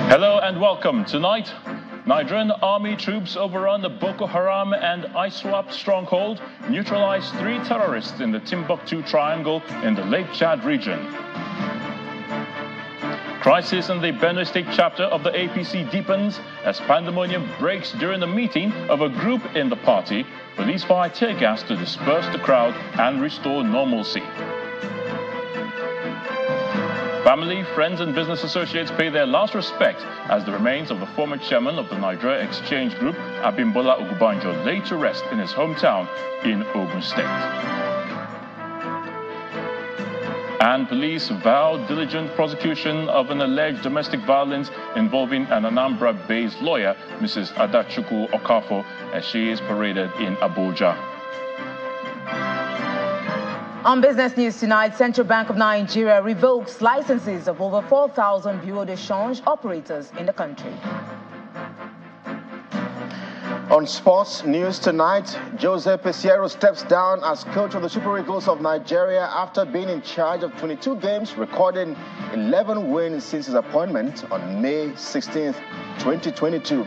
Hello and welcome. Tonight, Nigerian army troops overrun the Boko Haram and ISWAP stronghold, neutralized 3 terrorists in the Timbuktu Triangle in the Lake Chad region. Crisis in the Benue State chapter of the APC deepens as pandemonium breaks during the meeting of a group in the party. Police fire tear gas to disperse the crowd and restore normalcy. Family, friends and business associates pay their last respect as the remains of the former chairman of the Nigeria Exchange Group, Abimbola Ogunbanjo, lay to rest in his hometown in Ogun State. And police vow diligent prosecution of an alleged domestic violence involving an Anambra-based lawyer, Mrs. Adachuku Okafo, as she is paraded in Abuja. On business news tonight, Central Bank of Nigeria revokes licenses of over 4,000 bureau de change operators in the country. On sports news tonight, Jose Peseiro steps down as coach of the Super Eagles of Nigeria after being in charge of 22 games, recording 11 wins since his appointment on May 16, 2022.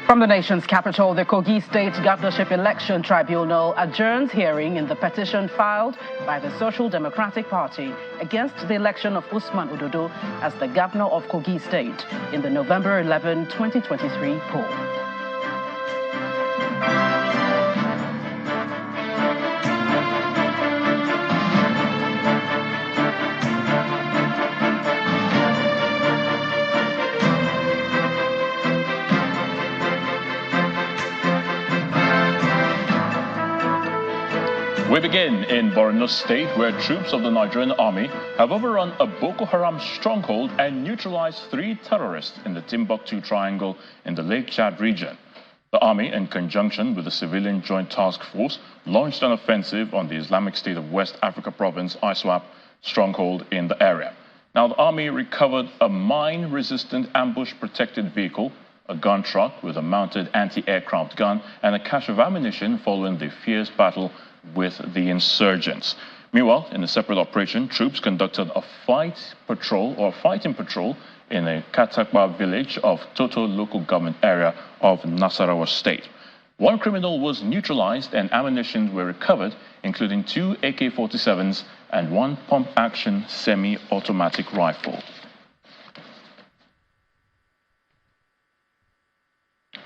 From the nation's capital, the Kogi State Governorship Election Tribunal adjourns hearing in the petition filed by the Social Democratic Party against the election of Usman Ododo as the governor of Kogi State in the November 11, 2023 poll. We begin in Borno State, where troops of the Nigerian army have overrun a Boko Haram stronghold and neutralized 3 terrorists in the Timbuktu Triangle in the Lake Chad region. The army, in conjunction with the Civilian Joint Task Force, launched an offensive on the Islamic State of West Africa Province, ISWAP, stronghold in the area. Now, the army recovered a mine-resistant ambush-protected vehicle, a gun truck with a mounted anti-aircraft gun, and a cache of ammunition following the fierce battle with the insurgents. Meanwhile, in a separate operation, troops conducted a fighting patrol in a Katakba village of Toto local government area of Nasarawa State. 1 criminal was neutralized and ammunition were recovered, including 2 AK-47s and 1 pump-action semi-automatic rifle.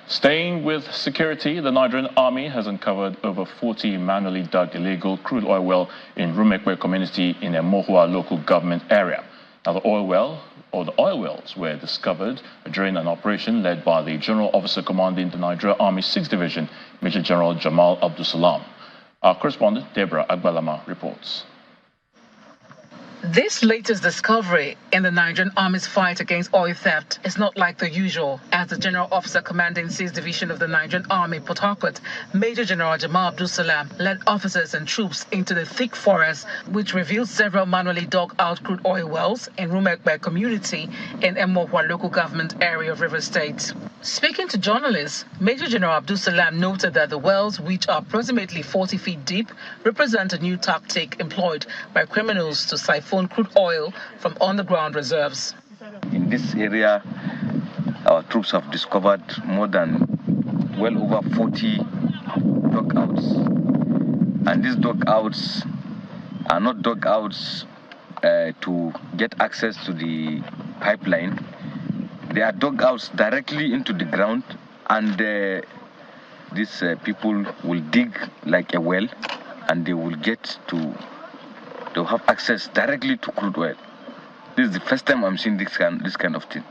Staying with security, the Nigerian army has uncovered over 40 manually dug illegal crude oil wells in Rumekwe community in Emohua local government area. Now, the oil wells were discovered during an operation led by the General Officer commanding the Nigerian Army 6th Division, Major General Jamal Abdul Salam. Our correspondent, Deborah Agbalama, reports. This latest discovery in the Nigerian Army's fight against oil theft is not like the usual, as the General Officer commanding 6th Division of the Nigerian Army, Port Harcourt, Major General Jamal Abdul Salam, led officers and troops into the thick forest, which revealed several manually dug out crude oil wells in Rumekwe community in Emohua local government area of Rivers State. Speaking to journalists, Major General Abdul Salam noted that the wells, which are approximately 40 feet deep, represent a new tactic employed by criminals to siphon crude oil from underground reserves. In this area, our troops have discovered well over 40 dugouts. And these dugouts are not dugouts to get access to the pipeline. They are dugouts directly into the ground, and these people will dig like a well, and they will they'll have access directly to crude oil. This is the first time I'm seeing this kind of thing.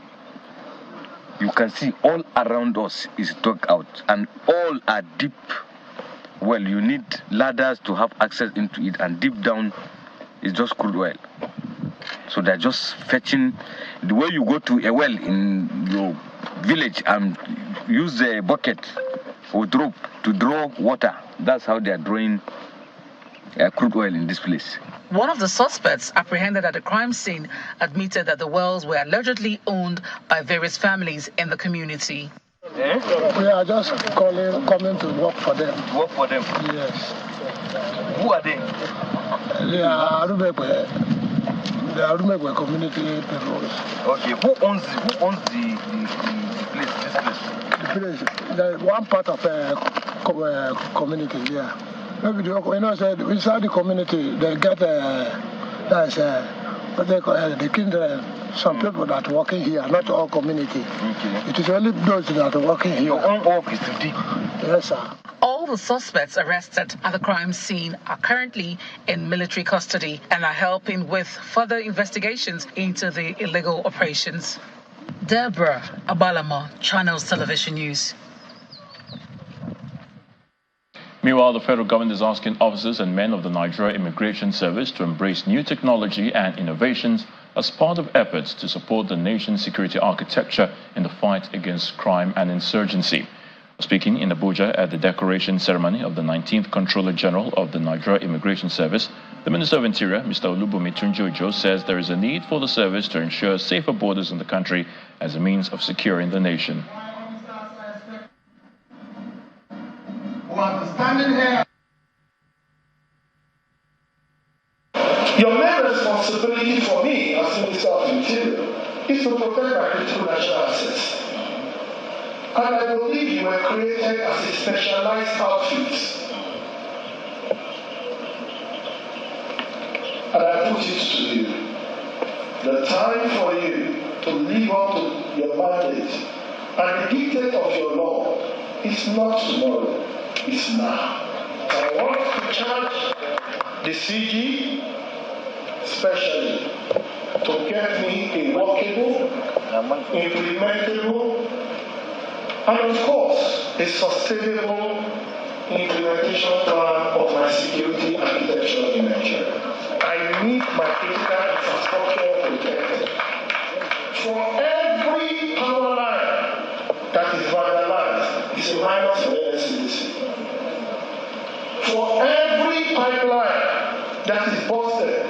You can see all around us is dug out, and all are deep. Well, you need ladders to have access into it, and deep down is just crude oil. So they're just fetching. The way you go to a well in your village and use a bucket or rope to draw water, that's how they are drawing crude oil in this place. One of the suspects apprehended at the crime scene admitted that the wells were allegedly owned by various families in the community. We are just coming to work for them. Work for them? Yes. Who are they? They are The Arumegwe community patrols. Okay, who owns the place, this place? The place, one part of a community, yeah. Maybe inside the community, they get what they call the kindred. Some people that are working here, not all community. Okay. It is only those that are working here. Your own work is to dig. Yes, sir. All the suspects arrested at the crime scene are currently in military custody and are helping with further investigations into the illegal operations. Deborah Abalama, Channels Television News. Meanwhile, the federal government is asking officers and men of the Nigeria Immigration Service to embrace new technology and innovations as part of efforts to support the nation's security architecture in the fight against crime and insurgency. Speaking in Abuja at the decoration ceremony of the 19th Controller General of the Nigeria Immigration Service, the Minister of Interior, Mr. Olubunmi Tunji-Ojo, says there is a need for the service to ensure safer borders in the country as a means of securing the nation. Your main responsibility for me as Minister of Interior is to protect my critical national assets. And I believe you were created as a specialized outfit. And I put it to you, the time for you to live up to your mandate and the dictate of your law is not tomorrow, it's now. I want to charge the CG especially to get me a workable, implementable, and of course, a sustainable implementation plan of my security architecture in Nigeria. I need my critical infrastructure protected. For every power line that is vandalized, it's a minus for NSCDC. For every pipeline that is busted,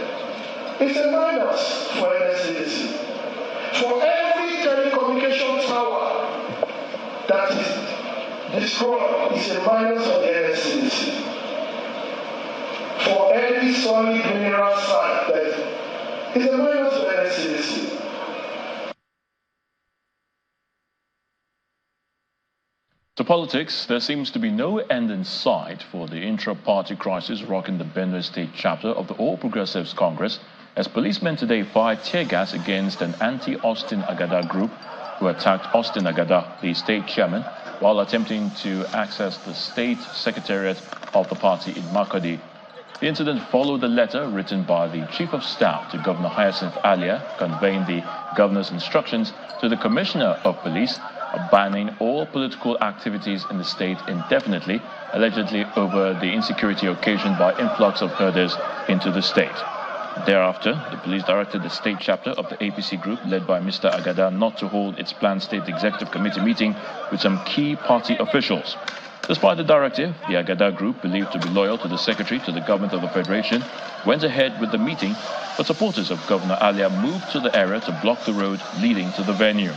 it's a minus for NSCDC. For every telecommunication tower that is destroyed, it's a minus for the NSCDC. For every solid mineral site that is a minus for NSCDC. To politics, there seems to be no end in sight for the intra-party crisis rocking the Benue State chapter of the All Progressives Congress, as policemen today fired tear gas against an anti-Austin Agada group who attacked Austin Agada, the state chairman, while attempting to access the state secretariat of the party in Makurdi. The incident followed a letter written by the Chief of Staff to Governor Hyacinth Alia conveying the governor's instructions to the Commissioner of Police banning all political activities in the state indefinitely, allegedly over the insecurity occasioned by influx of herders into the state. Thereafter, the police directed the state chapter of the APC group, led by Mr. Agada, not to hold its planned state executive committee meeting with some key party officials. Despite the directive, the Agada group, believed to be loyal to the secretary to the government of the federation, went ahead with the meeting, but supporters of Governor Alia moved to the area to block the road leading to the venue.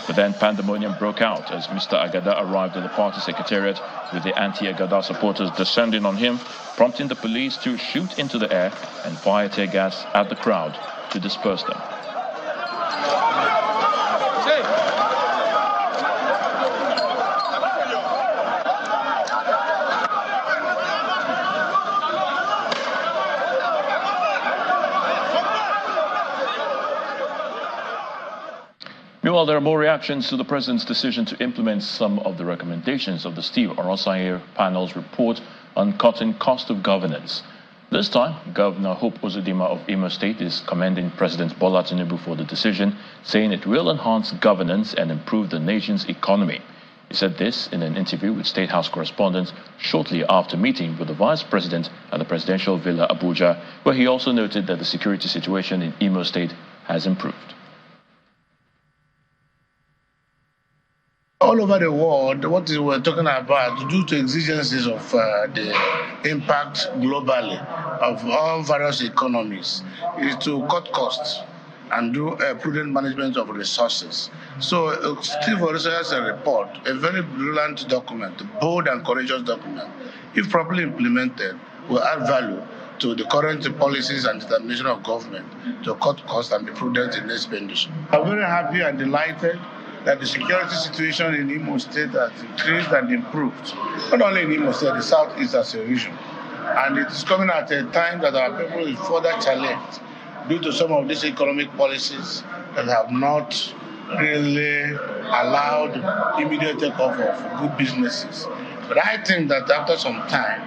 But then pandemonium broke out as Mr. Agada arrived at the party secretariat with the anti-Agada supporters descending on him, prompting the police to shoot into the air and fire tear gas at the crowd to disperse them. Meanwhile, there are more reactions to the president's decision to implement some of the recommendations of the Steve Orosaye panel's report on cutting cost of governance. This time, Governor Hope Uzodinma of Imo State is commending President Bola Tinubu for the decision, saying it will enhance governance and improve the nation's economy. He said this in an interview with State House correspondents shortly after meeting with the Vice President at the Presidential Villa Abuja, where he also noted that the security situation in Imo State has improved. All over the world, what we're talking about, due to exigencies of the impact globally of all various economies, is to cut costs and do a prudent management of resources. So Steve Orosaye's report, a very brilliant document, bold and courageous document, if properly implemented, will add value to the current policies and determination of government to cut costs and be prudent in expenditure. I'm very happy and delighted that the security situation in Imo State has increased and improved. Not only in Imo State, the Southeast as a region. And it is coming at a time that our people is further challenged due to some of these economic policies that have not really allowed immediate takeoff of good businesses. But I think that after some time,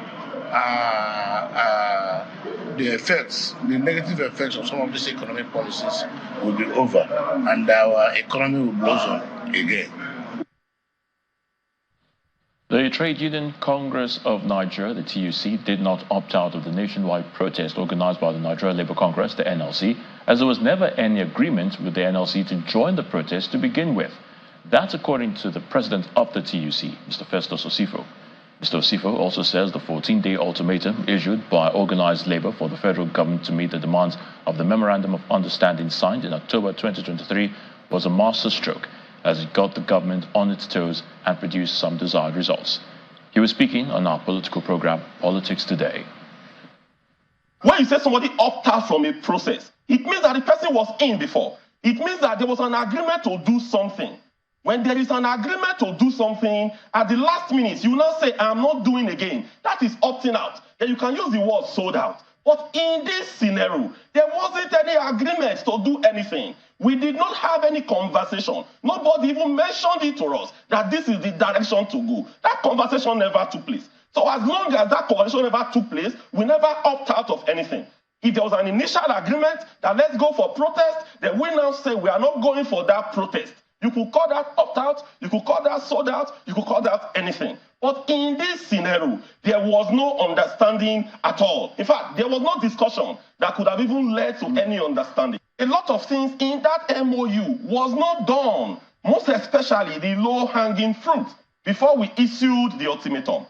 the negative effects of some of these economic policies will be over and our economy will blossom again. The Trade Union Congress of Nigeria, the TUC, did not opt out of the nationwide protest organized by the Nigeria Labour Congress, the NLC, as there was never any agreement with the NLC to join the protest to begin with. That's according to the president of the TUC, Mr. Festus Osifo. Mr. Osifo also says the 14-day ultimatum issued by organized labor for the federal government to meet the demands of the Memorandum of Understanding signed in October 2023 was a masterstroke, as it got the government on its toes and produced some desired results. He was speaking on our political program, Politics Today. When you say somebody opted out from a process, it means that the person was in before. It means that there was an agreement to do something. When there is an agreement to do something, at the last minute, you will not say, I'm not doing again. That is opting out. Then you can use the word sold out. But in this scenario, there wasn't any agreement to do anything. We did not have any conversation. Nobody even mentioned it to us that this is the direction to go. That conversation never took place. So as long as that conversation never took place, we never opt out of anything. If there was an initial agreement that let's go for protest, then we now say we are not going for that protest. You could call that opt-out, you could call that sold out, you could call that anything. But in this scenario, there was no understanding at all. In fact, there was no discussion that could have even led to any understanding. A lot of things in that MOU was not done, most especially the low-hanging fruit, before we issued the ultimatum.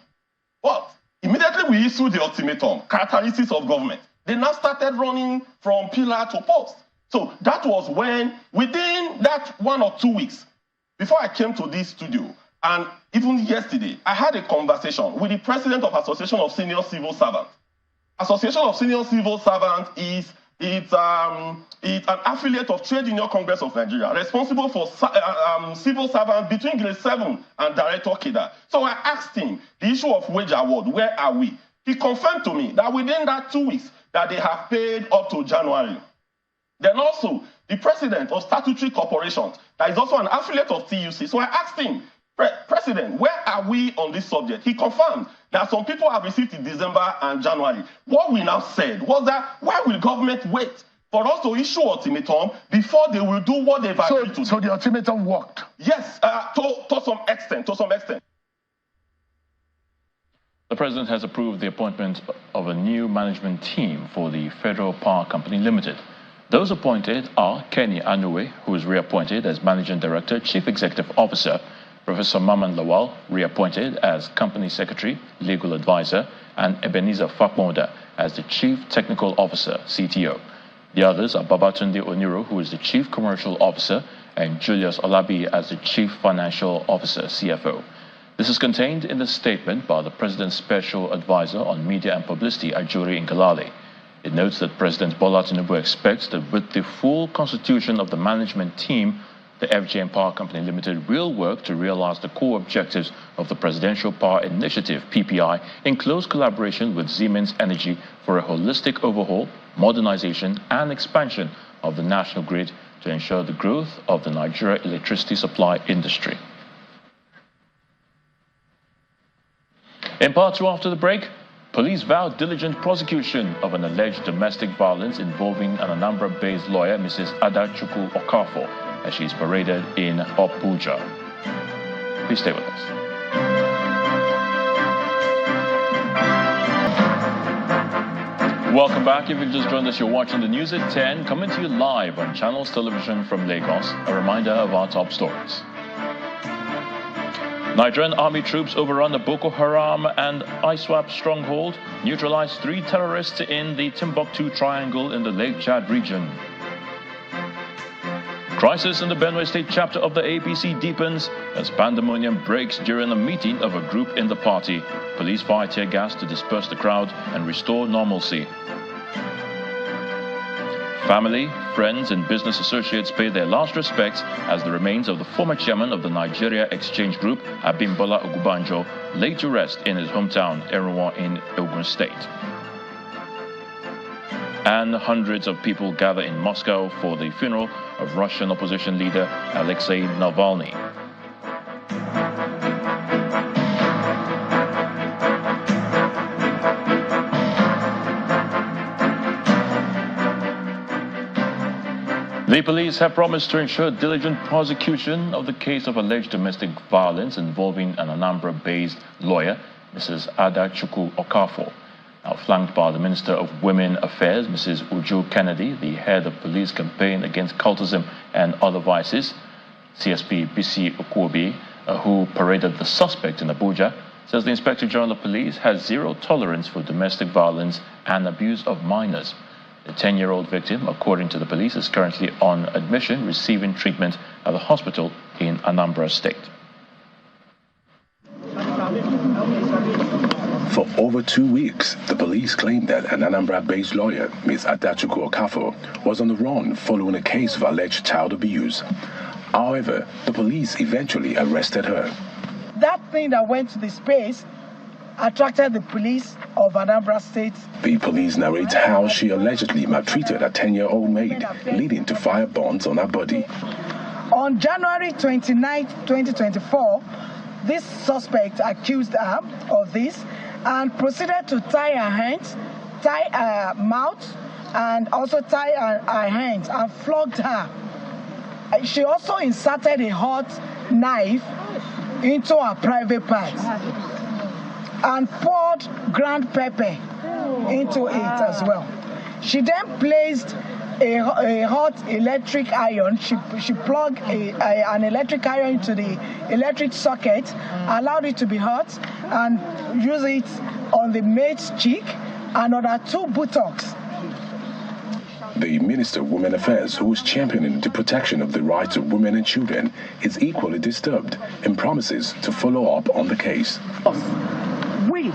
But immediately we issued the ultimatum, characteristics of government, they now started running from pillar to post. So that was when, within that 1 or 2 weeks, before I came to this studio, and even yesterday, I had a conversation with the president of Association of Senior Civil Servants. Association of Senior Civil Servants is an affiliate of Trade Union Congress of Nigeria, responsible for civil servants between grade 7 and director cadre. So I asked him the issue of wage award, where are we? He confirmed to me that within that 2 weeks, that they have paid up to January. Then also, the president of Statutory Corporations, that is also an affiliate of TUC. So I asked him, President, where are we on this subject? He confirmed that some people have received in December and January. What we now said was that, why will government wait for us to issue ultimatum before they will do what they've agreed to do? So the ultimatum worked? Yes, to some extent, The president has approved the appointment of a new management team for the Federal Power Company Limited. Those appointed are Kenny Anue, who is reappointed as Managing Director, Chief Executive Officer, Professor Maman Lawal, reappointed as Company Secretary, Legal Advisor, and Ebenezer Fakmonda as the Chief Technical Officer, CTO. The others are Babatunde Oniro, who is the Chief Commercial Officer, and Julius Olabi as the Chief Financial Officer, CFO. This is contained in the statement by the President's Special Advisor on Media and Publicity, Ajuri Ngalale. It notes that President Bola Tinubu expects that with the full constitution of the management team, the FGM Power Company Limited will work to realize the core objectives of the Presidential Power Initiative, PPI, in close collaboration with Siemens Energy for a holistic overhaul, modernization, and expansion of the national grid to ensure the growth of the Nigeria electricity supply industry. In part 2 after the break, police vowed diligent prosecution of an alleged domestic violence involving an Anambra-based lawyer, Mrs. Ada Chukwu Okafo, as she is paraded in Abuja. Please stay with us. Welcome back. If you've just joined us, you're watching the news at 10, coming to you live on Channels Television from Lagos. A reminder of our top stories. Nigerian army troops overrun the Boko Haram and ISWAP stronghold, neutralized 3 terrorists in the Timbuktu Triangle in the Lake Chad region. Crisis in the Benue State chapter of the APC deepens as pandemonium breaks during a meeting of a group in the party. Police fire tear gas to disperse the crowd and restore normalcy. Family, friends and business associates pay their last respects as the remains of the former chairman of the Nigeria Exchange Group, Abimbola Ogunbanjo, laid to rest in his hometown, Erunwa in Ogun State. And hundreds of people gather in Moscow for the funeral of Russian opposition leader Alexei Navalny. The police have promised to ensure diligent prosecution of the case of alleged domestic violence involving an Anambra-based lawyer, Mrs. Adachukwu Okafor. Now flanked by the Minister of Women Affairs, Mrs. Uju Kennedy, the head of police campaign against cultism and other vices, CSP Bisi Okwobi, who paraded the suspect in Abuja, says the Inspector General of Police has zero tolerance for domestic violence and abuse of minors. The 10-year-old victim, according to the police, is currently on admission receiving treatment at the hospital in Anambra State. For over 2 weeks, the police claimed that an Anambra-based lawyer, Ms. Adachukwu Okafor, was on the run following a case of alleged child abuse. However, the police eventually arrested her. That thing that went to the space attracted the police of Anambra State. The police narrate how she allegedly maltreated a 10-year-old maid, leading to fire burns on her body. On January 29, 2024, this suspect accused her of this and proceeded to tie her hands, tie her mouth, and also tie her hands and flogged her. She also inserted a hot knife into her private parts and poured ground pepper into it as well. She then placed a hot electric iron. She plugged an electric iron into the electric socket, allowed it to be hot, and used it on the maid's cheek and on her two buttocks. The Minister of Women Affairs, who is championing the protection of the rights of women and children, is equally disturbed and promises to follow up on the case. We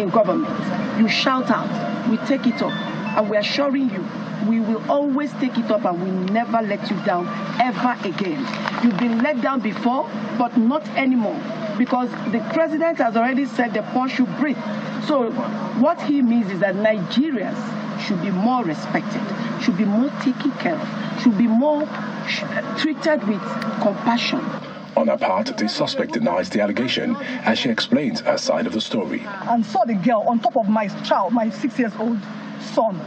in government, you shout out, we take it up, and we are assuring you, we will always take it up and we never let you down ever again. You've been let down before, but not anymore, because the president has already said the poor should breathe. So what he means is that Nigerians should be more respected, should be more taken care of, should be more treated with compassion. On her part, the suspect denies the allegation as she explains her side of the story. And saw the girl on top of my child, my 6-year-old son,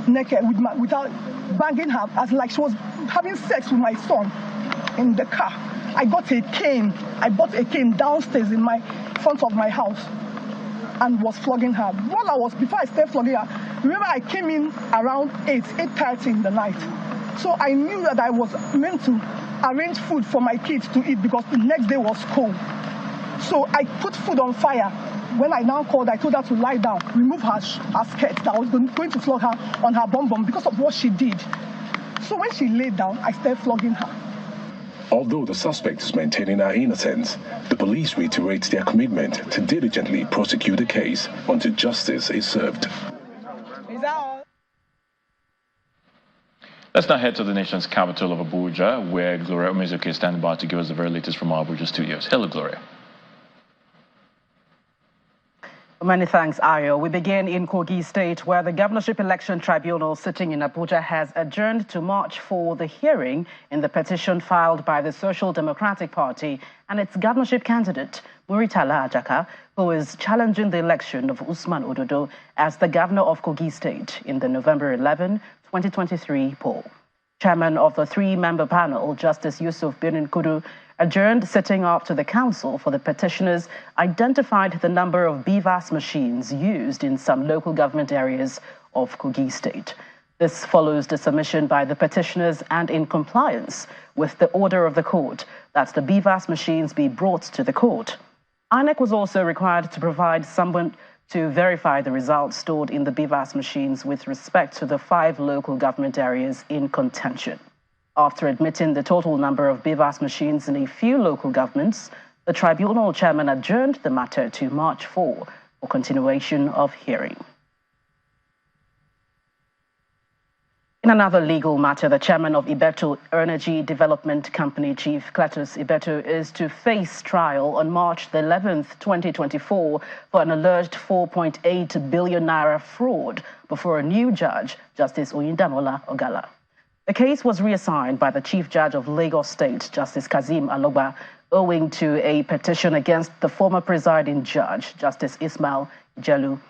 naked without banging her, as like she was having sex with my son in the car. I got a cane. I bought a cane downstairs in my front of my house and was flogging her. Before I started flogging her, remember I came in around 8:30 in the night. So I knew that I was meant to arrange food for my kids to eat because the next day was cold. So I put food on fire. When I now called, I told her to lie down, remove her skirt that I was going to flog her on her bum because of what she did. So when she laid down, I started flogging her. Although the suspect is maintaining her innocence, the police reiterate their commitment to diligently prosecute the case until justice is served. Is that all? Let's now head to the nation's capital of Abuja, where Gloria Omezuke is standing by to give us the very latest from our Abuja studios. Hello, Gloria. Many thanks, Ayo. We begin in Kogi State, where the Governorship Election Tribunal sitting in Abuja has adjourned to March for the hearing in the petition filed by the Social Democratic Party and its governorship candidate, Muritala Ajaka, who is challenging the election of Usman Ododo as the governor of Kogi State in the November 11, 2023 poll. Chairman of the three-member panel, Justice Yusuf Birnin-Kudu, adjourned sitting after the council for the petitioners identified the number of BVAS machines used in some local government areas of Kogi State. This follows the submission by the petitioners and in compliance with the order of the court that the BVAS machines be brought to the court. INEC was also required to provide someone to verify the results stored in the BVAS machines with respect to the 5 local government areas in contention. After admitting the total number of BVAS machines in a few local governments, the tribunal chairman adjourned the matter to March 4 for continuation of hearing. In another legal matter, the chairman of Ibeto Energy Development Company, Chief Cletus Ibeto, is to face trial on March 11, 2024 for an alleged 4.8 billion naira fraud before a new judge, Justice Oyindamola Ogala. The case was reassigned by the Chief Judge of Lagos State, Justice Kazeem Alogba, owing to a petition against the former presiding judge, Justice Ismail Jelu.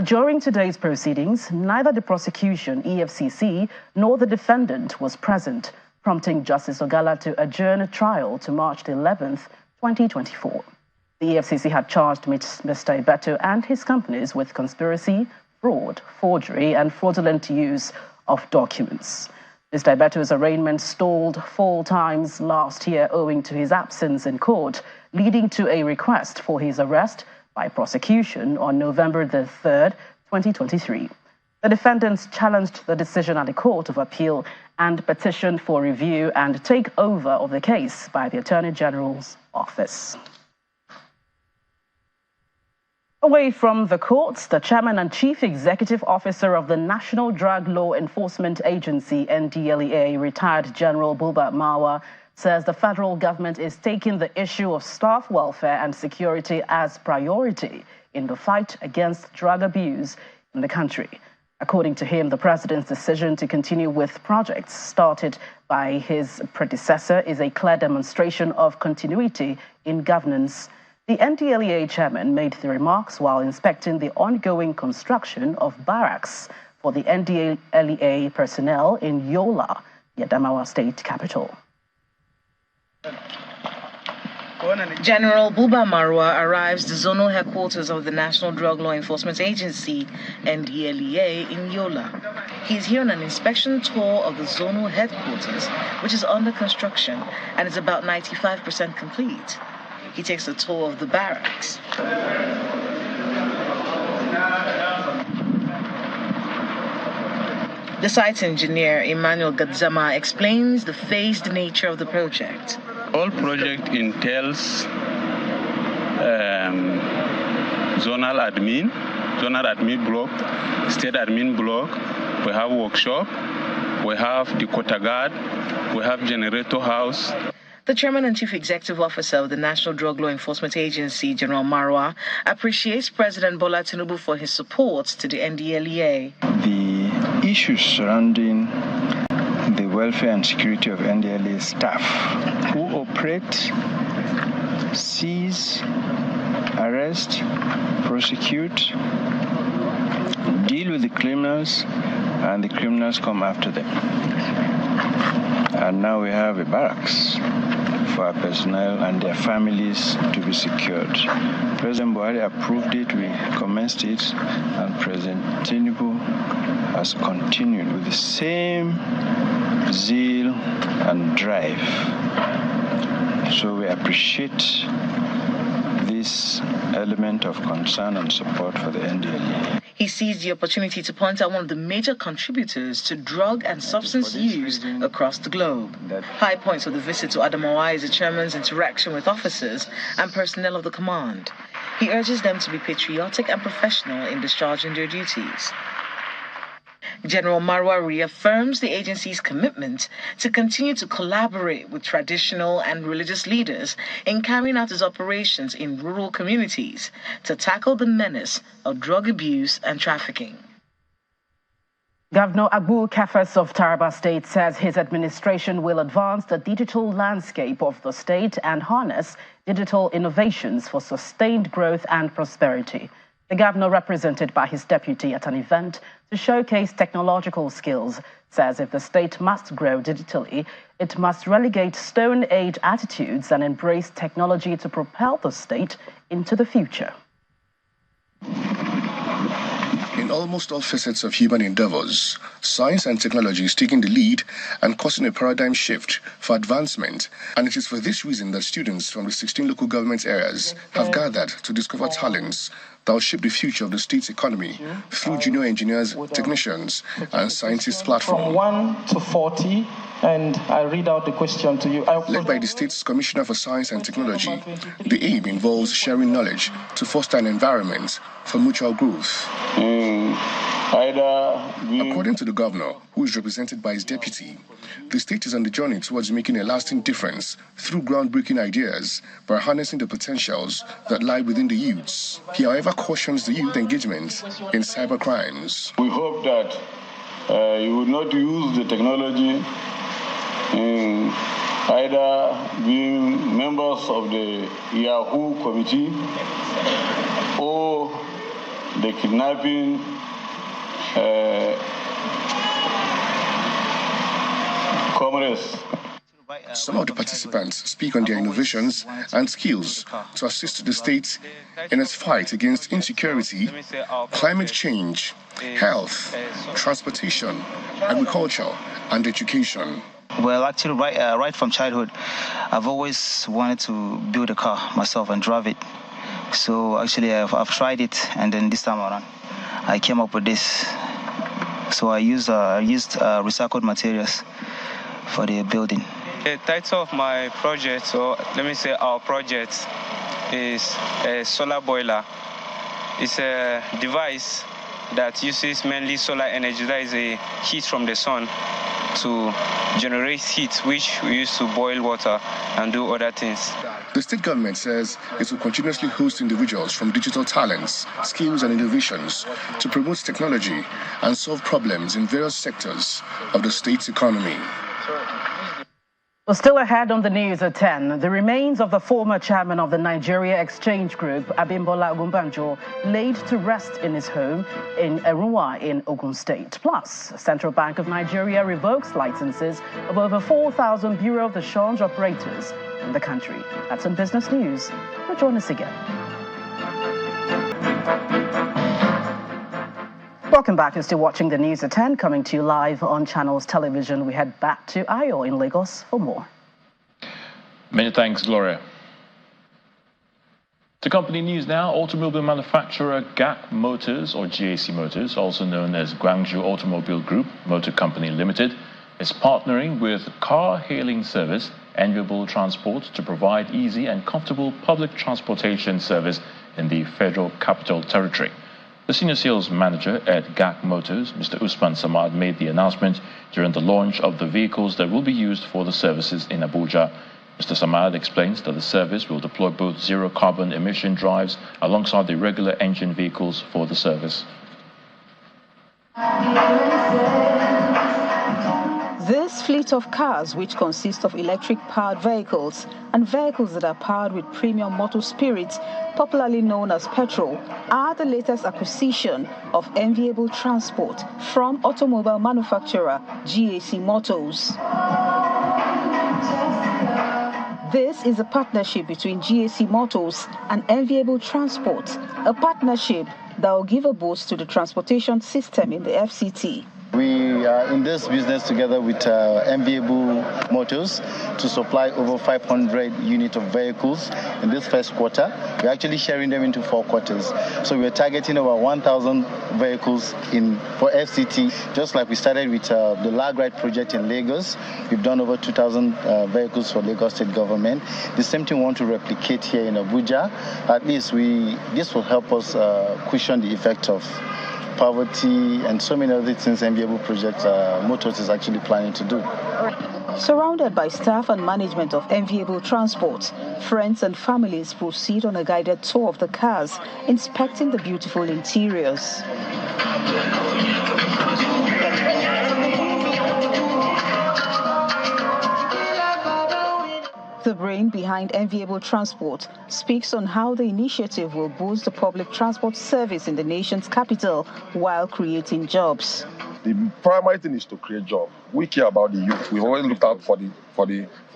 During today's proceedings, neither the prosecution, EFCC, nor the defendant was present, prompting Justice Ogala to adjourn trial to March 11, 2024. The EFCC had charged Mr. Ibeto and his companies with conspiracy, fraud, forgery, and fraudulent use of documents. Mr. Ibeto's arraignment stalled 4 times last year owing to his absence in court, leading to a request for his arrest by prosecution on November 3rd, 2023. The defendants challenged the decision at the Court of Appeal and petitioned for review and takeover of the case by the Attorney General's office. Away from the courts, the chairman and chief executive officer of the National Drug Law Enforcement Agency, NDLEA, retired General Buba Marwa, says the federal government is taking the issue of staff welfare and security as priority in the fight against drug abuse in the country. According to him, the president's decision to continue with projects started by his predecessor is a clear demonstration of continuity in governance. The NDLEA chairman made the remarks while inspecting the ongoing construction of barracks for the NDLEA personnel in Yola, the Adamawa state capital. General Buba Marwa arrives the zonal headquarters of the National Drug Law Enforcement Agency, NDLEA, in Yola. He is here on an inspection tour of the zonal headquarters, which is under construction and is about 95% complete. He takes a tour of the barracks. The site engineer, Emmanuel Gadzama, explains the phased nature of the project. All project entails zonal admin block, state admin block, we have workshop, we have the quarter guard, we have generator house. The chairman and chief executive officer of the National Drug Law Enforcement Agency, General Marwa, appreciates President Bola Tinubu for his support to the NDLEA. The issues surrounding the welfare and security of NDLEA staff who operate, seize, arrest, prosecute, deal with the criminals, and the criminals come after them. And now we have a barracks for our personnel and their families to be secured. President Buhari approved it, we commenced it, and President Tinubu has continued with the same zeal and drive. So we appreciate this element of concern and support for the NDLEA. He seized the opportunity to point out one of the major contributors to drug and substance use across the globe. High points of the visit to Adamawa is the chairman's interaction with officers and personnel of the command. He urges them to be patriotic and professional in discharging their duties. General Marwa reaffirms the agency's commitment to continue to collaborate with traditional and religious leaders in carrying out its operations in rural communities to tackle the menace of drug abuse and trafficking. Governor Abu Kafes of Taraba State says his administration will advance the digital landscape of the state and harness digital innovations for sustained growth and prosperity. The governor, represented by his deputy at an event to showcase technological skills, says if the state must grow digitally, it must relegate Stone Age attitudes and embrace technology to propel the state into the future. In almost all facets of human endeavors, science and technology is taking the lead and causing a paradigm shift for advancement. And it is for this reason that students from the 16 local government areas have gathered to discover talents that will shape the future of the state's economy through junior engineers, technicians, and scientists platform. From 1 to 40, and I read out the question to you. Led by the state's Commissioner for Science and Technology, the aim involves sharing knowledge to foster an environment for mutual growth. According to the governor, who is represented by his deputy, the state is on the journey towards making a lasting difference through groundbreaking ideas by harnessing the potentials that lie within the youths. He, however, cautions the youth engagement in cyber crimes. We hope that you will not use the technology in either being members of the Yahoo committee or the kidnapping comrades. Some of the participants speak on their innovations and skills to assist the state in its fight against insecurity, climate change, health, transportation, agriculture, and education. Well, actually, right from childhood, I've always wanted to build a car myself and drive it. So actually, I've tried it, and then this time around, I came up with this. So I used recycled materials for the building. The title of my project, or let me say our project, is a solar boiler. It's a device that uses mainly solar energy, that is a heat from the sun, to generate heat, which we use to boil water and do other things. The state government says it will continuously host individuals from digital talents, skills and innovations to promote technology and solve problems in various sectors of the state's economy. Well, still ahead on the news at 10, the remains of the former chairman of the Nigeria Exchange Group, Abimbola Ogunbanjo, laid to rest in his home in Erunwa in Ogun State. Plus, Central Bank of Nigeria revokes licenses of over 4,000 Bureau of Change operators in the country. That's on Business News. Well, join us again. Welcome back. You're still watching the news at 10, coming to you live on Channels Television. We head back to Ayo in Lagos for more. Many thanks, Gloria. To company news now, automobile manufacturer GAC Motors, or GAC Motors, also known as Gwangju Automobile Group Motor Company Limited, is partnering with car hailing service Enviable Transport to provide easy and comfortable public transportation service in the Federal Capital Territory. The senior sales manager at GAC Motors, Mr. Usman Samad, made the announcement during the launch of the vehicles that will be used for the services in Abuja. Mr. Samad explains that the service will deploy both zero-carbon emission drives alongside the regular engine vehicles for the service. This fleet of cars, which consists of electric-powered vehicles and vehicles that are powered with premium motor spirits, popularly known as petrol, are the latest acquisition of Enviable Transport from automobile manufacturer GAC Motors. This is a partnership between GAC Motors and Enviable Transport, a partnership that will give a boost to the transportation system in the FCT. We are in this business together with Enviable Motors to supply over 500 units of vehicles in this first quarter. We're actually sharing them into 4 quarters. So we're targeting over 1,000 vehicles for FCT. Just like we started with the Lag Ride project in Lagos, we've done over 2,000 vehicles for Lagos State government. The same thing we want to replicate here in Abuja. At least this will help us cushion the effect of poverty and so many other things Enviable Project Motors is actually planning to do. Surrounded by staff and management of Enviable Transport, friends and families proceed on a guided tour of the cars, inspecting the beautiful interiors. The brain behind Enviable Transport speaks on how the initiative will boost the public transport service in the nation's capital while creating jobs. The primary thing is to create jobs. We care about the youth. We always look out for the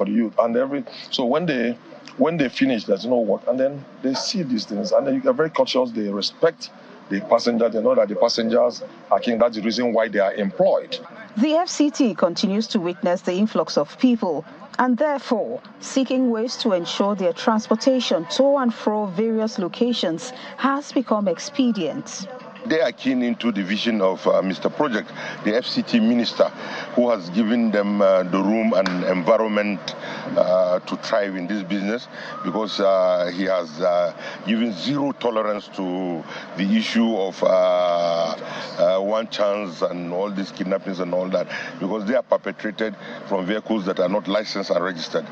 youth. And so when they finish, there's no work, and then they see these things, and then they're very conscious. They respect the passengers. They know that the passengers are king. That's the reason why they are employed. The FCT continues to witness the influx of people, and therefore seeking ways to ensure their transportation to and fro various locations has become expedient. They are keen into the vision of Mr. Project, the FCT minister, who has given them the room and environment to thrive in this business, because he has given zero tolerance to the issue of one chance and all these kidnappings and all that, because they are perpetrated from vehicles that are not licensed and registered.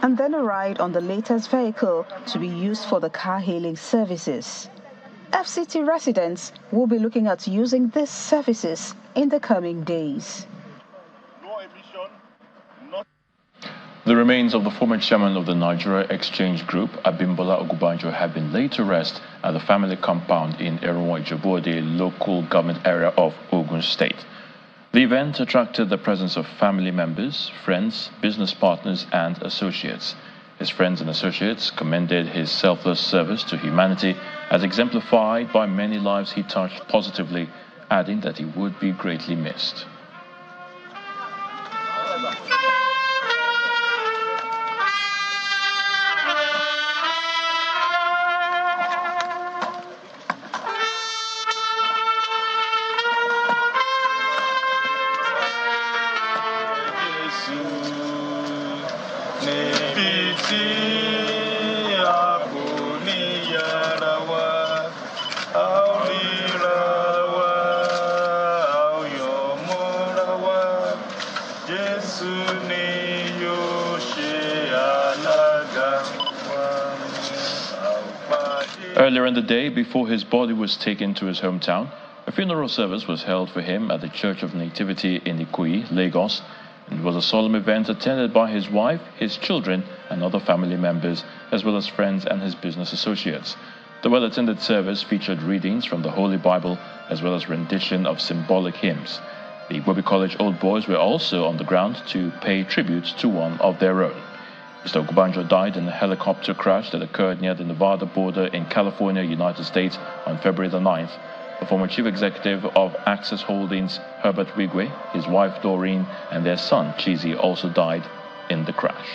And then a ride on the latest vehicle to be used for the car-hailing services. FCT residents will be looking at using these services in the coming days. The remains of the former chairman of the Nigeria Exchange Group, Abimbola Ogunbanjo, have been laid to rest at the family compound in Erunwa-Ijebode local government area of Ogun State. The event attracted the presence of family members, friends, business partners, and associates. His friends and associates commended his selfless service to humanity as exemplified by many lives he touched positively, adding that he would be greatly missed. Earlier in the day, before his body was taken to his hometown, a funeral service was held for him at the Church of Nativity in Ikoyi, Lagos. It was a solemn event attended by his wife, his children, and other family members, as well as friends and his business associates. The well-attended service featured readings from the Holy Bible, as well as rendition of symbolic hymns. The Igbobi College Old Boys were also on the ground to pay tribute to one of their own. Mr. Ogunbanjo died in a helicopter crash that occurred near the Nevada border in California, United States on February the 9th. The former chief executive of Access Holdings, Herbert Wigwe, his wife Doreen, and their son Chizzy also died in the crash.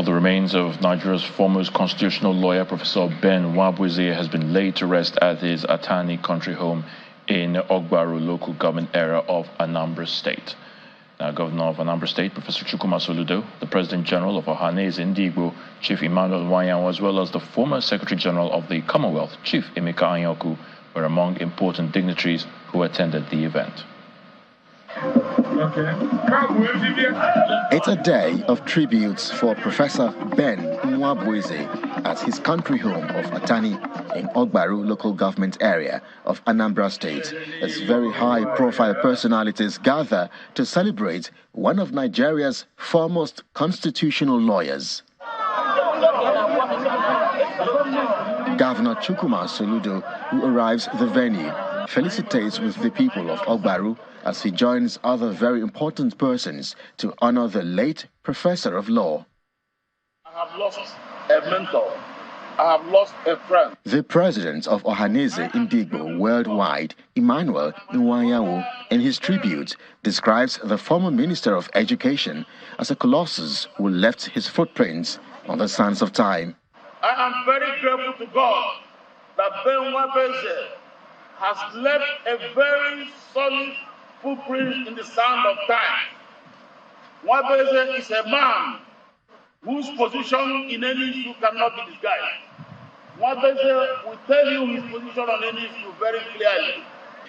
The remains of Nigeria's foremost constitutional lawyer, Professor Ben Nwabueze, has been laid to rest at his Atani country home in Ogbaru local government area of Anambra State. Now, Governor of Anambra State, Professor Chukwuma Soludo, the President General of Ohaneze Ndigbo, Chief Emmanuel Nwayanwa, as well as the former Secretary General of the Commonwealth, Chief Emeka Anyaoku, were among important dignitaries who attended the event. It's a day of tributes for Professor Ben Nwabueze at his country home of Atani in Ogbaru local government area of Anambra State, as very high-profile personalities gather to celebrate one of Nigeria's foremost constitutional lawyers. Governor Chukwuma Soludo, who arrives at the venue, felicitates with the people of Ogbaru as he joins other very important persons to honor the late professor of law. I have lost a mentor. I have lost a friend. The president of Ohaneze Ndigbo worldwide, Emmanuel Nwayanwa, in his tribute, describes the former Minister of Education as a colossus who left his footprints on the sands of time. I am very grateful to God that Ben Nwabueze has left a very solid footprint in the sand of time. Nwabueze is a man whose position in any issue cannot be disguised. Nwabueze will tell you his position on any issue very clearly.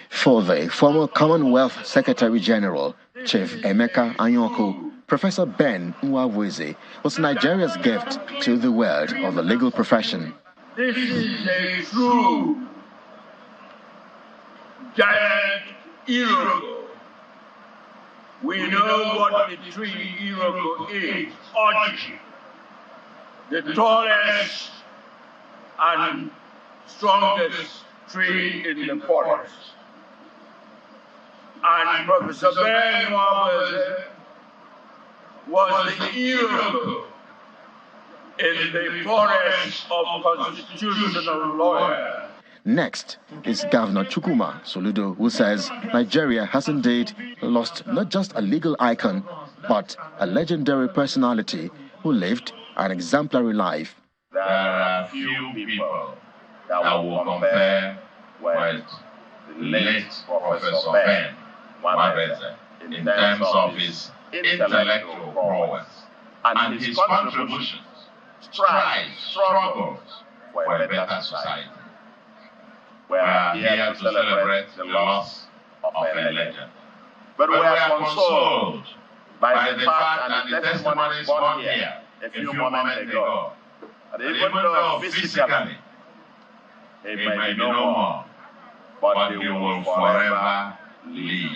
For the former Commonwealth Secretary General, Chief Emeka Anyaoku, Professor Ben Nwabueze was Nigeria's gift to the world of the legal profession. This is a true giant Iroko. We know what the tree Iroko is, Oji, the tallest and strongest tree in the forest. And Professor Ben Nwabueze was the Iroko in the forest of constitutional lawyer. Next is Governor Chukwuma Soludo, who says Nigeria has indeed lost not just a legal icon, but a legendary personality who lived an exemplary life. There are few people that will compare with the late Professor Ben Nwabueze in terms of his intellectual prowess and his contributions, strides, struggles for a better society. We are here to celebrate the loss of a legend. But we are consoled by the fact that the testimonies born here a few moments ago, that even though physically it may be no more, but they will forever live.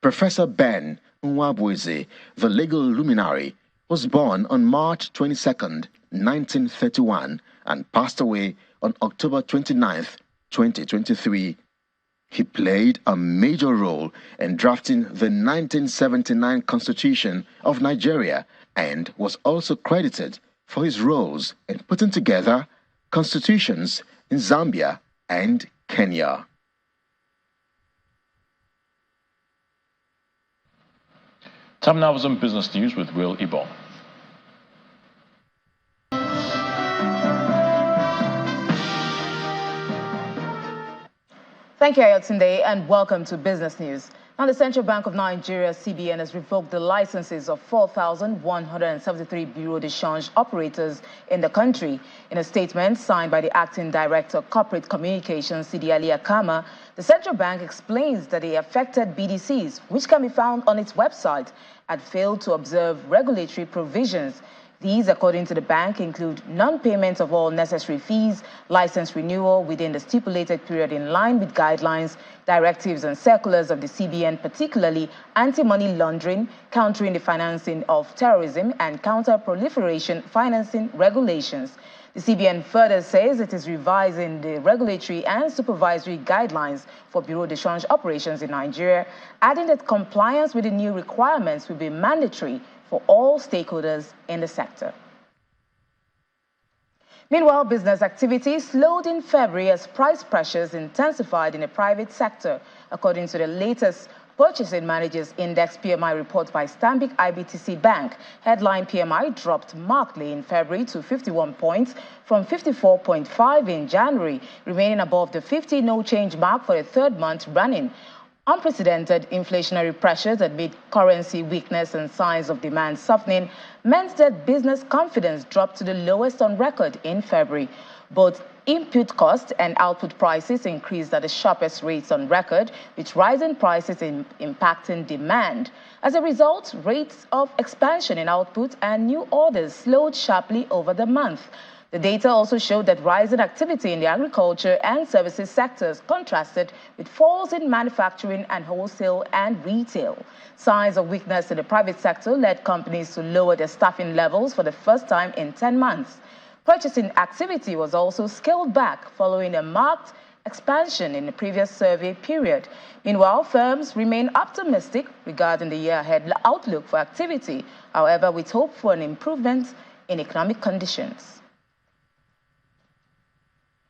Professor Ben Nwabueze, the legal luminary, was born on March 22, 1931 and passed away on October 29, 2023. He played a major role in drafting the 1979 Constitution of Nigeria and was also credited for his roles in putting together constitutions in Zambia and Kenya. Time now is on business news with Will Ibon. Thank you, Ayotunde, and welcome to Business News. Now, the Central Bank of Nigeria, CBN, has revoked the licenses of 4,173 Bureau de Change operators in the country. In a statement signed by the Acting Director of Corporate Communications, Sidiali Akama, the Central Bank explains that the affected BDCs, which can be found on its website, had failed to observe regulatory provisions. These, according to the bank, include non-payment of all necessary fees, license renewal within the stipulated period in line with guidelines, directives and circulars of the CBN, particularly anti-money laundering, countering the financing of terrorism, and counter-proliferation financing regulations. The CBN further says it is revising the regulatory and supervisory guidelines for Bureau de Change operations in Nigeria, adding that compliance with the new requirements will be mandatory for all stakeholders in the sector. Meanwhile, business activity slowed in February as price pressures intensified in the private sector, according to the latest Purchasing Managers Index PMI report by Stanbic IBTC Bank. Headline PMI dropped markedly in February to 51 points from 54.5 in January, remaining above the 50 no-change mark for the third month running. Unprecedented inflationary pressures amid currency weakness and signs of demand softening meant that business confidence dropped to the lowest on record in February. Both input costs and output prices increased at the sharpest rates on record, with rising prices impacting demand. As a result, rates of expansion in output and new orders slowed sharply over the month. The data also showed that rising activity in the agriculture and services sectors contrasted with falls in manufacturing and wholesale and retail. Signs of weakness in the private sector led companies to lower their staffing levels for the first time in 10 months. Purchasing activity was also scaled back following a marked expansion in the previous survey period. Meanwhile, firms remain optimistic regarding the year-ahead outlook for activity, however, with hope for an improvement in economic conditions.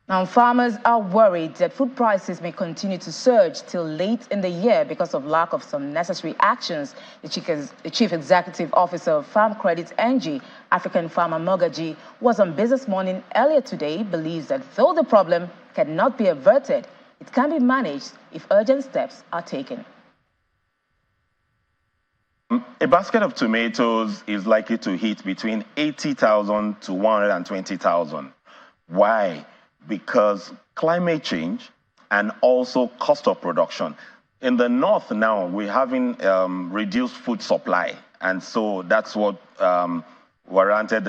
Now, farmers are worried that food prices may continue to surge till late in the year because of lack of some necessary actions. The Chief Executive Officer of Farm Credit NG, African Farmer Mogaji, was on Business Morning earlier today, believes that though the problem cannot be averted, it can be managed if urgent steps are taken. A basket of tomatoes is likely to hit between 80,000 to 120,000. Why? Because climate change and also cost of production. In the north now, we're having reduced food supply. And so that's what warranted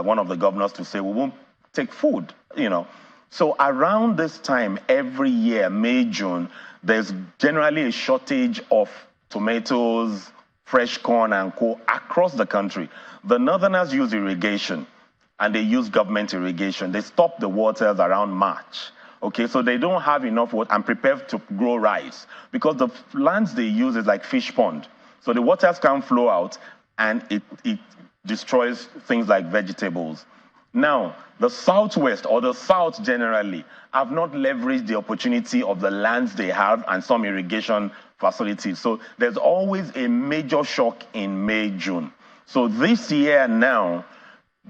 one of the governors to say, we won't take food, you know. So around this time, every year, May, June, there's generally a shortage of tomatoes, fresh corn and co across the country. The northerners use irrigation, and they use government irrigation. They stop the waters around March. Okay, so they don't have enough water and prepare to grow rice because the lands they use is like fish pond. So the waters can't flow out and it destroys things like vegetables. Now, the Southwest, or the South generally, have not leveraged the opportunity of the lands they have and some irrigation facilities. So there's always a major shock in May, June. So this year now,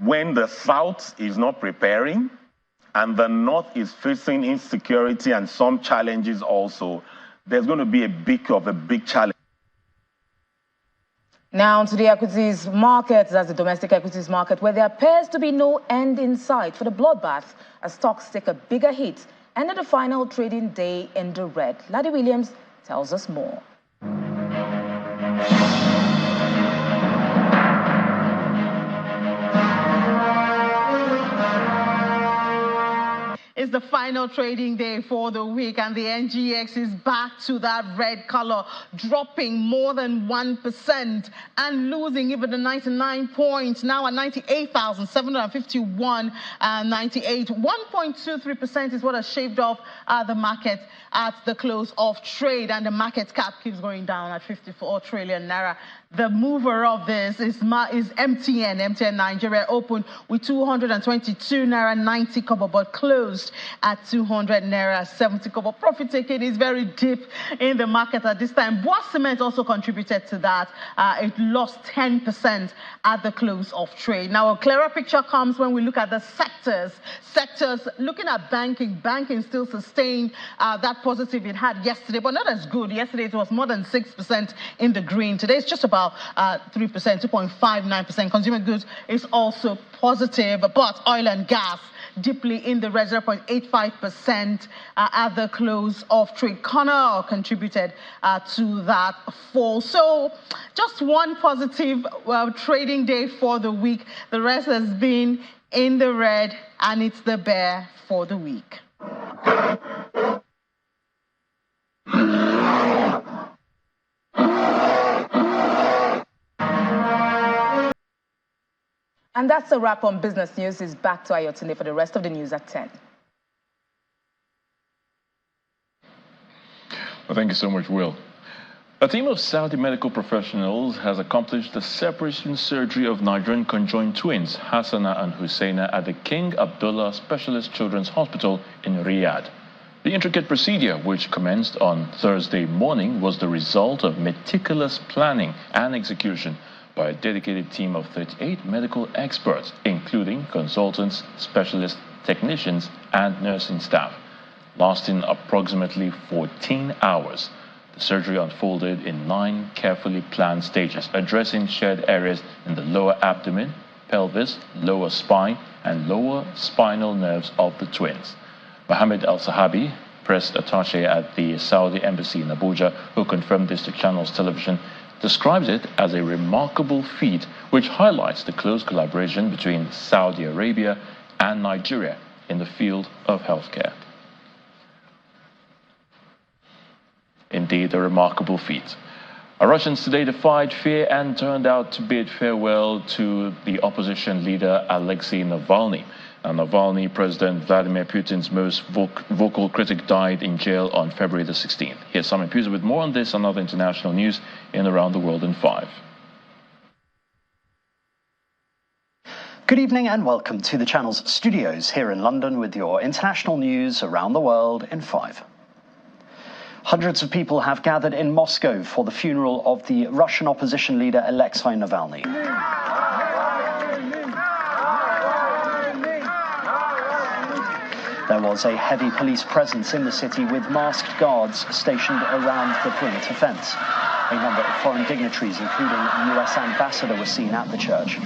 when the South is not preparing and the North is facing insecurity and some challenges also, there's going to be a big challenge. Now to the equities markets, that's the domestic equities market, where there appears to be no end in sight for the bloodbath as stocks take a bigger hit. Ended the final trading day in the red. Laddie Williams tells us more. It's the final trading day for the week, and the NGX is back to that red color, dropping more than 1% and losing even the 99 points, now at 98,751 and 98. 1.23% is what has shaved off the market at the close of trade, and the market cap keeps going down at 54 trillion naira. The mover of this is MTN. MTN Nigeria opened with 222 naira 90 kobo, but closed at 200 naira 70 kobo. Profit taking is very deep in the market at this time. Bois Cement also contributed to that. It lost 10% at the close of trade. Now, a clearer picture comes when we look at the sectors. Looking at banking still sustained that positive it had yesterday, but not as good. Yesterday it was more than 6% in the green. Today it's just about 3%, 2.59%. Consumer goods is also positive, but oil and gas deeply in the red, 0.85% at the close of trade. Connor contributed to that fall. So just one positive trading day for the week. The rest has been in the red, and it's the bear for the week. And that's a wrap on business news. Is back to Ayotunde for the rest of the news at 10. Well, thank you so much, Will. A team of Saudi medical professionals has accomplished the separation surgery of Nigerian conjoined twins, Hassana and Husseina, at the King Abdullah Specialist Children's Hospital in Riyadh. The intricate procedure, which commenced on Thursday morning, was the result of meticulous planning and execution by a dedicated team of 38 medical experts, including consultants, specialists, technicians, and nursing staff, lasting approximately 14 hours. The surgery unfolded in 9 carefully planned stages, addressing shared areas in the lower abdomen, pelvis, lower spine, and lower spinal nerves of the twins. Mohammed Al-Sahabi, press attaché at the Saudi Embassy in Abuja, who confirmed this to Channels Television, describes it as a remarkable feat which highlights the close collaboration between Saudi Arabia and Nigeria in the field of healthcare. Indeed, a remarkable feat. Russians today defied fear and turned out to bid farewell to the opposition leader Alexei Navalny. Navalny, President Vladimir Putin's most vocal critic, died in jail on February the 16th. Here's Simon Puser with more on this and other international news in Around the World in 5. Good evening and welcome to the Channel's studios here in London with your international news around the world in 5. Hundreds of people have gathered in Moscow for the funeral of the Russian opposition leader Alexei Navalny. There was a heavy police presence in the city with masked guards stationed around the perimeter fence. A number of foreign dignitaries, including the US ambassador, were seen at the church.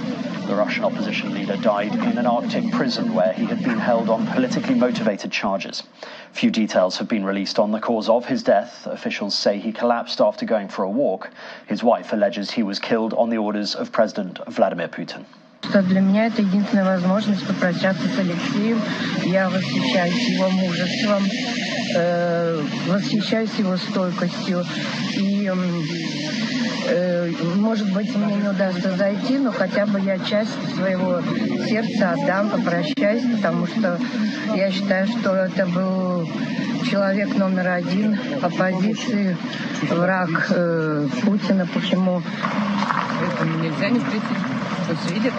The Russian opposition leader died in an Arctic prison where he had been held on politically motivated charges. Few details have been released on the cause of his death. Officials say he collapsed after going for a walk. His wife alleges he was killed on the orders of President Vladimir Putin. Для меня это единственная возможность попрощаться с Алексеем. Я восхищаюсь его мужеством, восхищаюсь его стойкостью. И, может быть, мне не удастся зайти, но хотя бы я часть своего сердца отдам, попрощаюсь, потому что я считаю, что это был человек номер один оппозиции, враг Путина. Почему? Это нельзя не прийти. Пусть видит,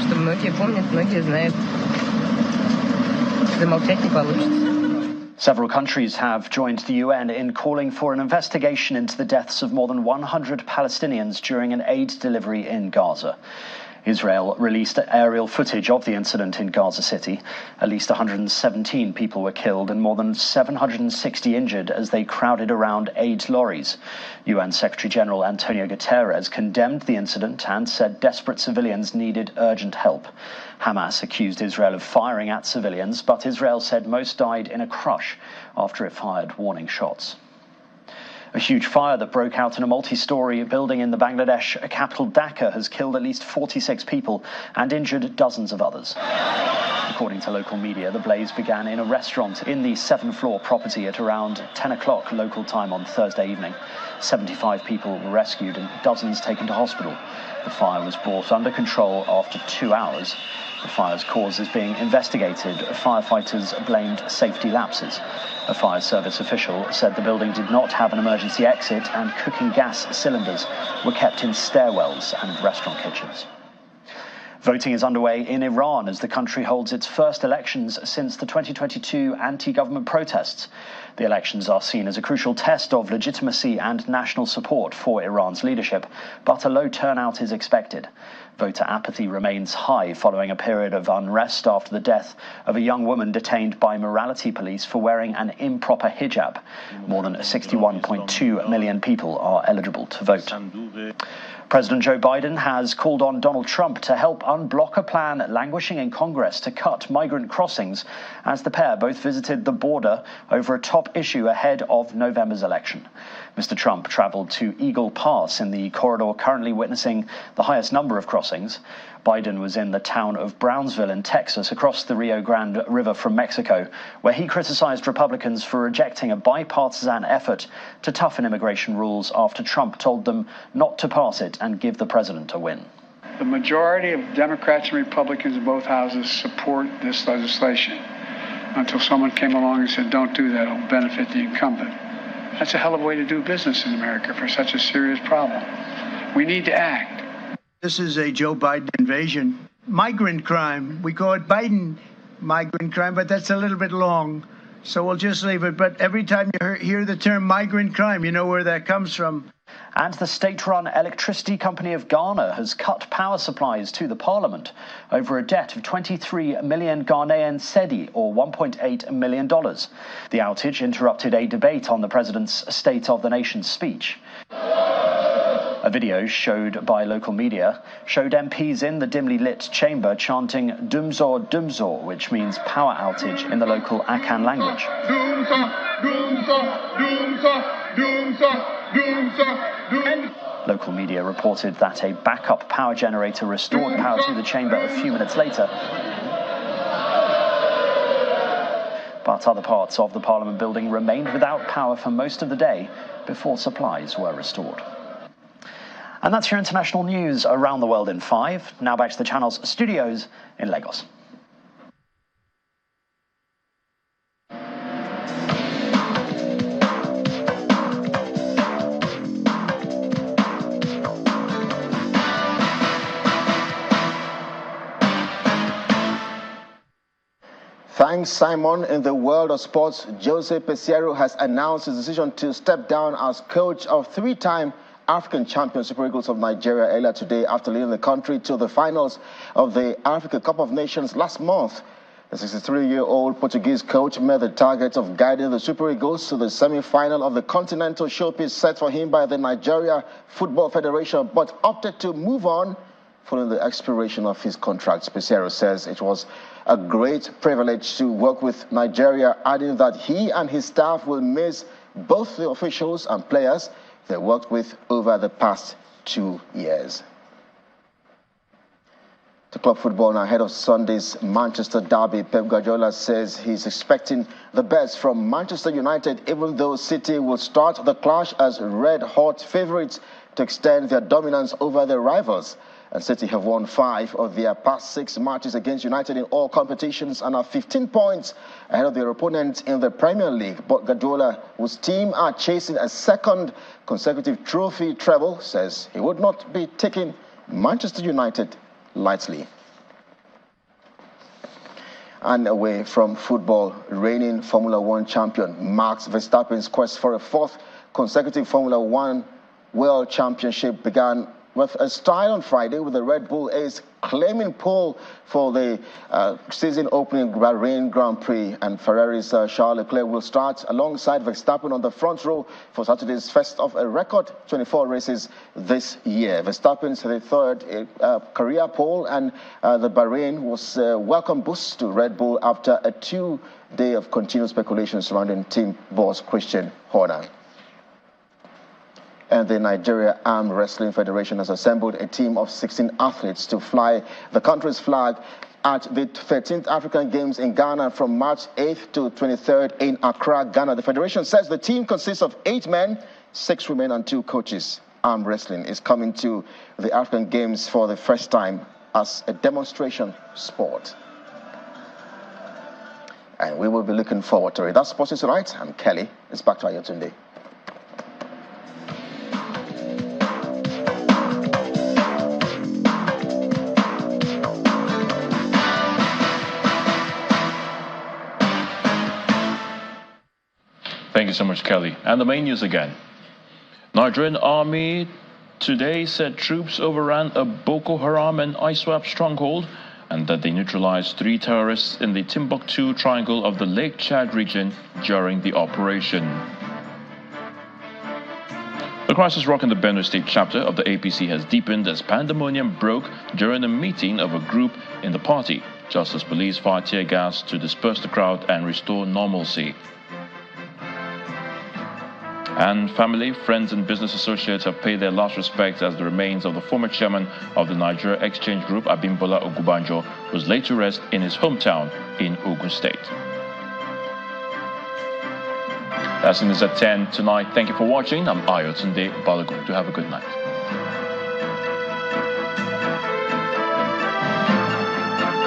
что многие помнят, многие знают. Замолчать не получится. Several countries have joined the UN in calling for an investigation into the deaths of more than 100 Palestinians during an aid delivery in Gaza. Israel released aerial footage of the incident in Gaza City. At least 117 people were killed and more than 760 injured as they crowded around aid lorries. UN Secretary-General Antonio Guterres condemned the incident and said desperate civilians needed urgent help. Hamas accused Israel of firing at civilians, but Israel said most died in a crush after it fired warning shots. A huge fire that broke out in a multi-story building in the Bangladesh capital Dhaka has killed at least 46 people and injured dozens of others. According to local media, the blaze began in a restaurant in the 7th-floor property at around 10 o'clock local time on Thursday evening. 75 people were rescued and dozens taken to hospital. The fire was brought under control after 2 hours. The fire's cause is being investigated. Firefighters blamed safety lapses. A fire service official said the building did not have an emergency exit and cooking gas cylinders were kept in stairwells and restaurant kitchens. Voting is underway in Iran as the country holds its first elections since the 2022 anti-government protests. The elections are seen as a crucial test of legitimacy and national support for Iran's leadership, but a low turnout is expected. Voter apathy remains high following a period of unrest after the death of a young woman detained by morality police for wearing an improper hijab. More than 61.2 million people are eligible to vote. President Joe Biden has called on Donald Trump to help unblock a plan languishing in Congress to cut migrant crossings as the pair both visited the border over a top issue ahead of November's election. Mr. Trump traveled to Eagle Pass in the corridor currently witnessing the highest number of crossings. Biden was in the town of Brownsville in Texas across the Rio Grande River from Mexico, where he criticized Republicans for rejecting a bipartisan effort to toughen immigration rules after Trump told them not to pass it and give the president a win. The majority of Democrats and Republicans in both houses support this legislation until someone came along and said, don't do that, it'll benefit the incumbent. That's a hell of a way to do business in America for such a serious problem. We need to act. This is a Joe Biden invasion. Migrant crime. We call it Biden migrant crime, but that's a little bit long. So we'll just leave it. But every time you hear the term migrant crime, you know where that comes from. And the state-run electricity company of Ghana has cut power supplies to the parliament over a debt of 23 million Ghanaian cedi, or $1.8 million. The outage interrupted a debate on the president's State of the Nation speech. A video showed by local media showed MPs in the dimly lit chamber chanting Dumzor Dumzor, which means power outage in the local Akan language. Local media reported that a backup power generator restored power to the chamber a few minutes later. But other parts of the Parliament building remained without power for most of the day before supplies were restored. And that's your international news around the world in 5. Now back to the channel's studios in Lagos. Thanks, Simon. In the world of sports, Jose Peseiro has announced his decision to step down as coach of 3-time African champion Super Eagles of Nigeria earlier today after leading the country to the finals of the Africa Cup of Nations last month. The 63-year-old Portuguese coach met the target of guiding the Super Eagles to the semi-final of the continental showpiece set for him by the Nigeria Football Federation, but opted to move on following the expiration of his contract. Peseiro says it was a great privilege to work with Nigeria, adding that he and his staff will miss both the officials and players they worked with over the past 2 years. To club football now, ahead of Sunday's Manchester derby, Pep Guardiola says he's expecting the best from Manchester United, even though City will start the clash as red-hot favourites to extend their dominance over their rivals. And City have won 5 of their past 6 matches against United in all competitions and are 15 points ahead of their opponent in the Premier League. But Guardiola, whose team are chasing a second consecutive trophy treble, says he would not be taking Manchester United lightly. And away from football, reigning Formula One champion Max Verstappen's quest for a fourth consecutive Formula One World Championship began with a style on Friday, with the Red Bull ace claiming pole for the season-opening Bahrain Grand Prix, and Ferrari's Charles Leclerc will start alongside Verstappen on the front row for Saturday's first of a record 24 races this year. Verstappen's the third career pole, and the Bahrain was a welcome boost to Red Bull after a 2-day of continued speculation surrounding team boss Christian Horner. And the Nigeria Arm Wrestling Federation has assembled a team of 16 athletes to fly the country's flag at the 13th African Games in Ghana from March 8th to 23rd in Accra, Ghana. The federation says the team consists of 8 men, 6 women, and 2 coaches. Arm wrestling is coming to the African Games for the first time as a demonstration sport. And we will be looking forward to it. That's Sports Tonight. I'm Kelly. It's back to Ayotunde. Thank you so much, Kelly. And the main news again. Nigerian army today said troops overran a Boko Haram and ISWAP stronghold and that they neutralized 3 terrorists in the Timbuktu triangle of the Lake Chad region during the operation. The crisis rocking the Benue State chapter of the APC has deepened as pandemonium broke during a meeting of a group in the party, just as police fired tear gas to disperse the crowd and restore normalcy. And family, friends and business associates have paid their last respects as the remains of the former chairman of the Nigeria Exchange Group, Abimbola Ogunbanjo, was laid to rest in his hometown in Ogun State. That's the news at 10 tonight. Thank you for watching. I'm Ayotunde Balogun. Do have a good night.